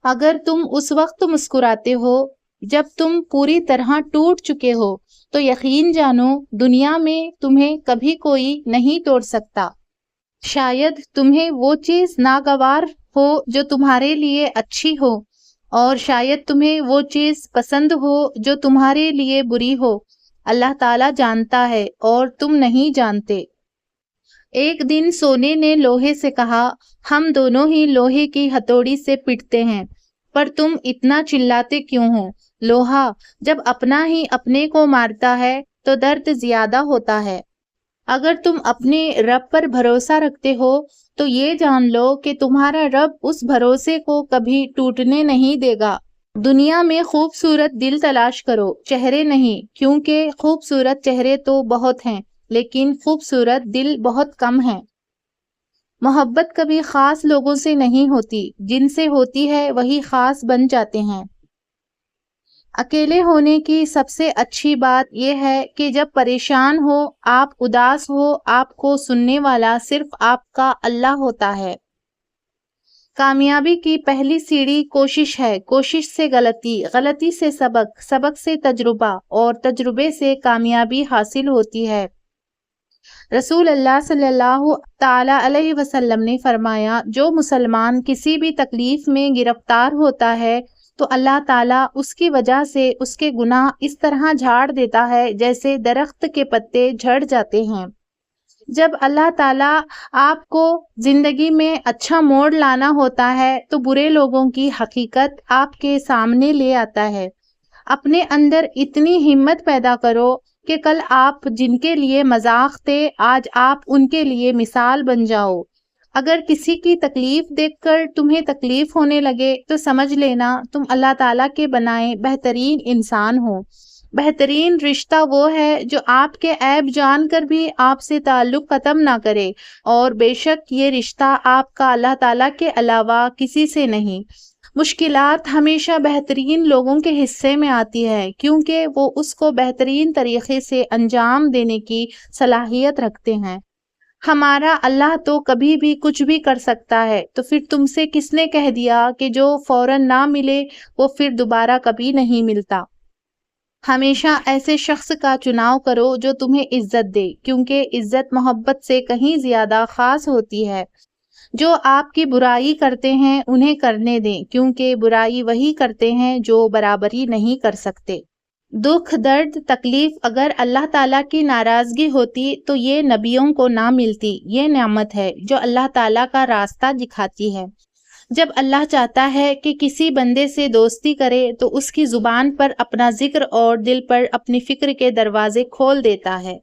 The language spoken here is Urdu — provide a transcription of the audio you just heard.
اگر تم اس وقت مسکراتے ہو جب تم پوری طرح ٹوٹ چکے ہو تو یقین جانو دنیا میں تمہیں کبھی کوئی نہیں توڑ سکتا۔ شاید تمہیں وہ چیز ناگوار ہو جو تمہارے لیے اچھی ہو، اور شاید تمہیں وہ چیز پسند ہو جو تمہارے لیے بری ہو۔ اللہ تعالیٰ جانتا ہے اور تم نہیں جانتے۔ ایک دن سونے نے لوہے سے کہا، ہم دونوں ہی لوہے کی ہتھوڑی سے پٹتے ہیں، پر تم اتنا چلاتے کیوں ہو؟ لوہا جب اپنا ہی اپنے کو مارتا ہے تو درد زیادہ ہوتا ہے۔ اگر تم اپنے رب پر بھروسہ رکھتے ہو تو یہ جان لو کہ تمہارا رب اس بھروسے کو کبھی ٹوٹنے نہیں دے گا۔ دنیا میں خوبصورت دل تلاش کرو، چہرے نہیں، کیونکہ خوبصورت چہرے تو بہت ہیں لیکن خوبصورت دل بہت کم ہیں۔ محبت کبھی خاص لوگوں سے نہیں ہوتی، جن سے ہوتی ہے وہی خاص بن جاتے ہیں۔ اکیلے ہونے کی سب سے اچھی بات یہ ہے کہ جب پریشان ہو، آپ اداس ہو، آپ کو سننے والا صرف آپ کا اللہ ہوتا ہے۔ کامیابی کی پہلی سیڑھی کوشش ہے، کوشش سے غلطی، غلطی سے سبق، سبق سے تجربہ، اور تجربے سے کامیابی حاصل ہوتی ہے۔ رسول اللہ صلی اللہ تعالی علیہ وسلم نے فرمایا، جو مسلمان کسی بھی تکلیف میں گرفتار ہوتا ہے تو اللہ تعالیٰ اس کی وجہ سے اس کے گناہ اس طرح جھاڑ دیتا ہے جیسے درخت کے پتے جھڑ جاتے ہیں۔ جب اللہ تعالیٰ آپ کو زندگی میں اچھا موڑ لانا ہوتا ہے تو برے لوگوں کی حقیقت آپ کے سامنے لے آتا ہے۔ اپنے اندر اتنی ہمت پیدا کرو کہ کل آپ جن کے لیے مذاق تھے آج آپ ان کے لیے مثال بن جاؤ۔ اگر کسی کی تکلیف دیکھ کر تمہیں تکلیف ہونے لگے تو سمجھ لینا تم اللہ تعالیٰ کے بنائے بہترین انسان ہو۔ بہترین رشتہ وہ ہے جو آپ کے عیب جان کر بھی آپ سے تعلق ختم نہ کرے، اور بے شک یہ رشتہ آپ کا اللہ تعالیٰ کے علاوہ کسی سے نہیں۔ مشکلات ہمیشہ بہترین لوگوں کے حصے میں آتی ہے کیونکہ وہ اس کو بہترین طریقے سے انجام دینے کی صلاحیت رکھتے ہیں۔ ہمارا اللہ تو کبھی بھی کچھ بھی کر سکتا ہے، تو پھر تم سے کس نے کہہ دیا کہ جو فوراً نہ ملے وہ پھر دوبارہ کبھی نہیں ملتا؟ ہمیشہ ایسے شخص کا چناؤ کرو جو تمہیں عزت دے، کیونکہ عزت محبت سے کہیں زیادہ خاص ہوتی ہے۔ جو آپ کی برائی کرتے ہیں انہیں کرنے دیں، کیونکہ برائی وہی کرتے ہیں جو برابری نہیں کر سکتے۔ دکھ، درد، تکلیف اگر اللہ تعالیٰ کی ناراضگی ہوتی تو یہ نبیوں کو نہ ملتی۔ یہ نعمت ہے جو اللہ تعالیٰ کا راستہ دکھاتی ہے۔ جب اللہ چاہتا ہے کہ کسی بندے سے دوستی کرے تو اس کی زبان پر اپنا ذکر اور دل پر اپنی فکر کے دروازے کھول دیتا ہے۔